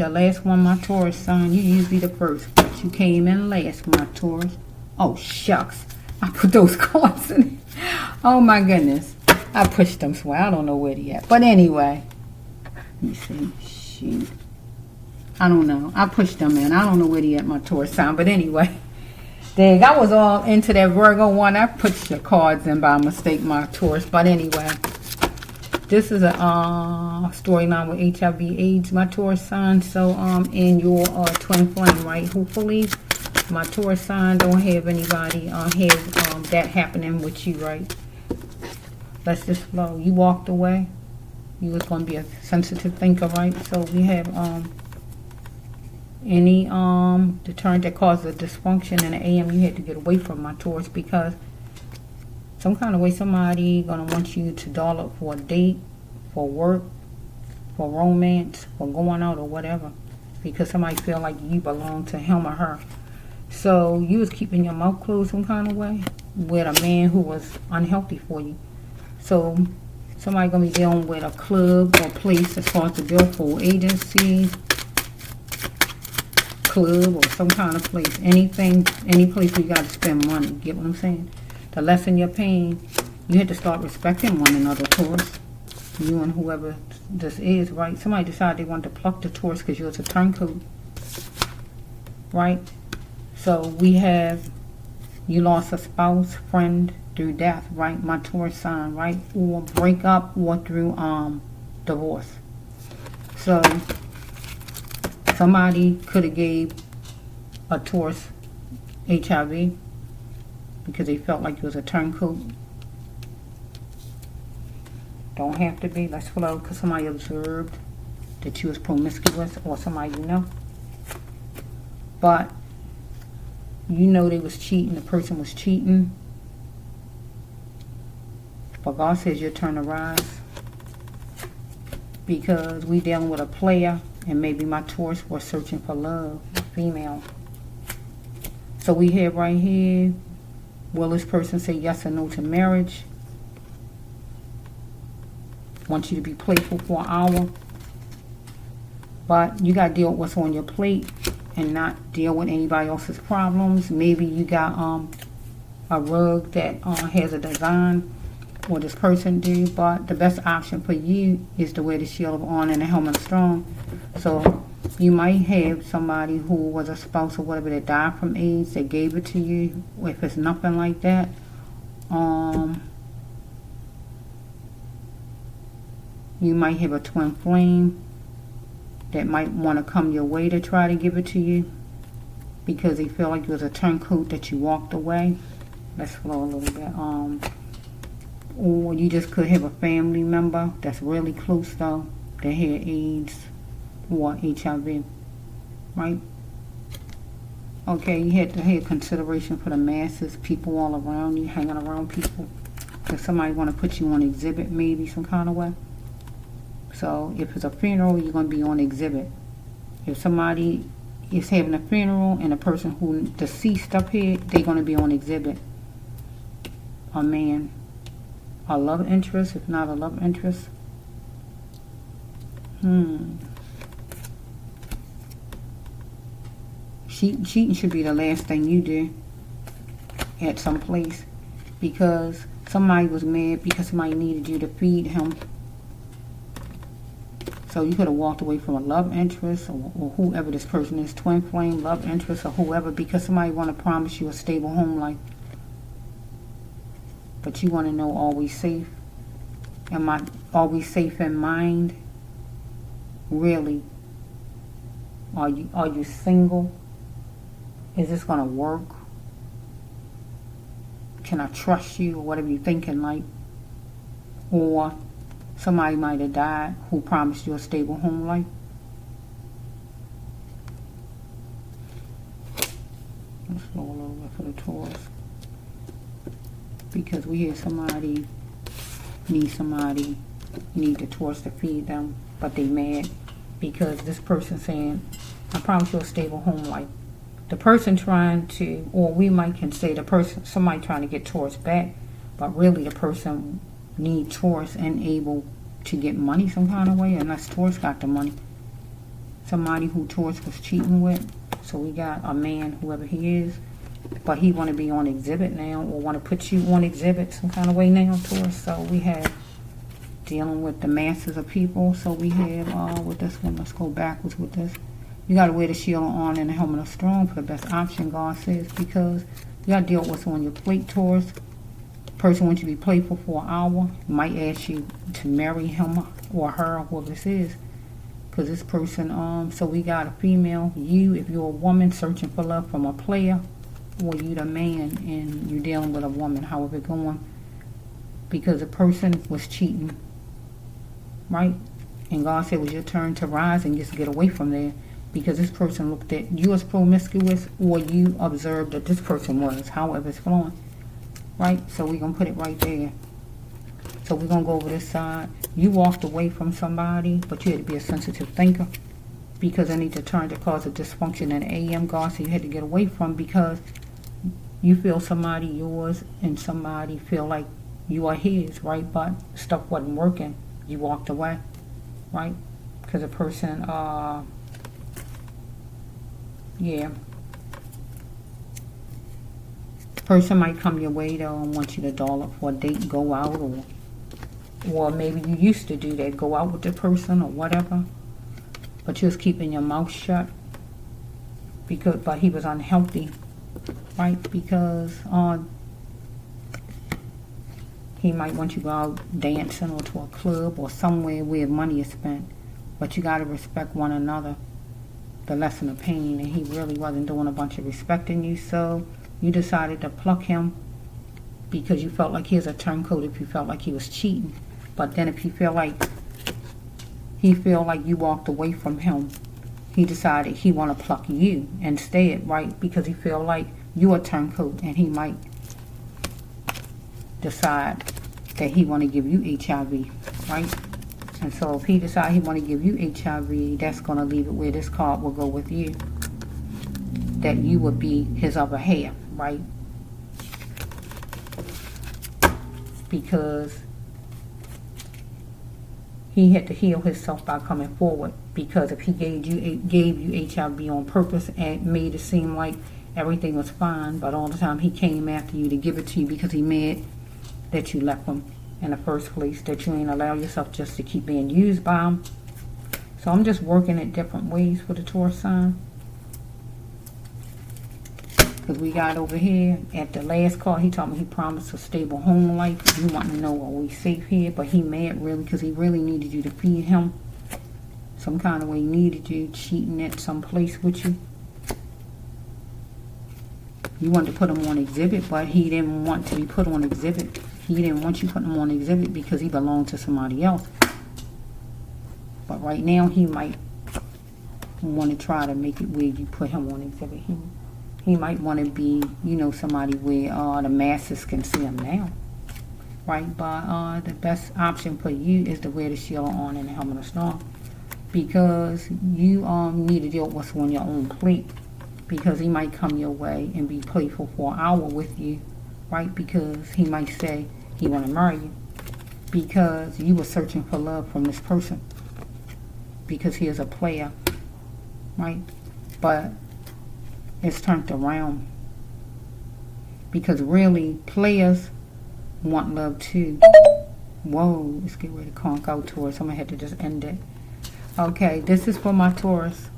The last one, my Taurus sign. You usually the first, but you came in last, my Taurus. Oh, shucks. I put those cards in. Oh, my goodness. I pushed them, so I don't know where they at. But anyway. Let me see. Shoot. I don't know. I pushed them in. I don't know where they at, my Taurus sign. But anyway. Dang, I was all into that Virgo one. I pushed the cards in by mistake, my Taurus. But anyway. This is a storyline with HIV AIDS, my Taurus sign. So, in your twin flame, right? Hopefully, my Taurus sign don't have anybody have that happening with you, right? Let's just flow. You walked away. You was going to be a sensitive thinker, right? So we have any deterrent that causes a dysfunction in the AM, you had to get away from, my Taurus, because some kind of way somebody gonna want you to doll up for a date, for work, for romance, for going out or whatever, because somebody feel like you belong to him or her. So you was keeping your mouth closed some kind of way with a man who was unhealthy for you. So somebody gonna be dealing with a club or place as far as the billfold agency, club, or some kind of place, anything, any place where you gotta spend money. Get what I'm saying? To lessen your pain, you had to start respecting one another, Taurus. You and whoever this is, right? Somebody decided they wanted to pluck the Taurus because you was a turncoat, right? So we have, you lost a spouse, friend through death, right? My Taurus sign, right? Or break up, or through divorce. So somebody could have gave a Taurus HIV because they felt like it was a turncoat. Don't have to be. Let's flow, because somebody observed that you was promiscuous, or somebody you know. But you know they was cheating. The person was cheating. But God says your turn to rise, because we dealing with a player, and maybe my Taurus was searching for love, female. So we have right here, will this person say yes or no to marriage? Want you to be playful for an hour. But you got to deal with what's on your plate and not deal with anybody else's problems. Maybe you got a rug that has a design, or this person do. But the best option for you is to wear the shield of honor and the helmet strong. So you might have somebody who was a spouse or whatever that died from AIDS that gave it to you. If it's nothing like that, you might have a twin flame that might want to come your way to try to give it to you because they feel like it was a turncoat that you walked away. Let's flow a little bit. Or you just could have a family member that's really close though that had AIDS or HIV, right? Okay, you had to have consideration for the masses, people all around you, hanging around people. If somebody want to put you on exhibit, maybe some kind of way. So if it's a funeral, you're going to be on exhibit. If somebody is having a funeral and a person who deceased up here, they're going to be on exhibit. A man, a love interest, if not a love interest. Cheating should be the last thing you do at some place, because somebody was mad because somebody needed you to feed him. So you could have walked away from a love interest, or whoever this person is, twin flame, love interest, or whoever, because somebody want to promise you a stable home life. But you want to know, are we safe? Are we safe in mind? Really? Are you single? Is this going to work? Can I trust you, or whatever you're thinking, like? Or somebody might have died who promised you a stable home life. Let's go a little bit for the Taurus. Because we hear somebody need the Taurus to feed them, but they mad because this person saying, I promise you a stable home life. The person trying to, or we might can say the person, somebody trying to get Taurus back, but really the person need Taurus and able to get money some kind of way, unless Taurus got the money. somebody who Taurus was cheating with. So we got a man, whoever he is, but he want to be on exhibit now, or want to put you on exhibit some kind of way now, Taurus. So we have dealing with the masses of people. So we have with this one, let's go backwards with this. You got to wear the shield on and the helmet of strong for the best option, God says, because you got to deal with what's on your plate, Taurus. Person wants you to be playful for an hour, might ask you to marry him or her, whoever this is. Because this person, so we got a female, you, if you're a woman searching for love from a player, or you the man and you're dealing with a woman, however it's going. Because the person was cheating, right? And God said it was your turn to rise and just get away from there. Because this person looked at you as promiscuous, or you observed that this person was, however it's flowing. Right? So we're going to put it right there. So we're going to go over this side. You walked away from somebody, but you had to be a sensitive thinker. Because I need to turn to cause a dysfunction in the AM, God, so you had to get away from, because you feel somebody yours and somebody feel like you are his, right? But stuff wasn't working. You walked away, right? Because a person, yeah. Person might come your way though and want you to doll up for a date, go out, or maybe you used to do that, go out with the person or whatever, but you was keeping your mouth shut but he was unhealthy, right? Because he might want you to go out dancing or to a club or somewhere where money is spent, but you got to respect one another, the lesson of pain, and he really wasn't doing a bunch of respecting you, so you decided to pluck him because you felt like he was a turncoat if you felt like he was cheating. But then if you feel like you walked away from him, he decided he want to pluck you instead, right? Because he feel like you a turncoat, and he might decide that he want to give you HIV, right? And so if he decide he want to give you HIV, that's going to leave it where this card will go with you. That you would be his other half, right? Because he had to heal himself by coming forward. Because if he gave you HIV on purpose and made it seem like everything was fine, but all the time he came after you to give it to you because he mad that you left him in the first place, that you ain't allow yourself just to keep being used by him. So I'm just working it different ways for the Taurus sign. Because we got over here at the last card, he told me he promised a stable home life. You want to know, are we safe here? But he mad really because he really needed you to feed him. Some kind of way he needed you, cheating at some place with you. You wanted to put him on exhibit, but he didn't want to be put on exhibit. He didn't want you putting him on exhibit because he belonged to somebody else. But right now he might want to try to make it where you put him on exhibit. He might want to be, you know, somebody where the masses can see him now, right? But the best option for you is to wear the shield on and the helmet of storm, because you need to deal with what's on your own plate. Because he might come your way and be playful for an hour with you, right? Because he might say he want to marry you because you were searching for love from this person, because he is a player, right? But it's turned around, because really players want love too. Whoa, let's get ready to conk out Taurus. I'm gonna have to just end it. Okay, this is for my Taurus.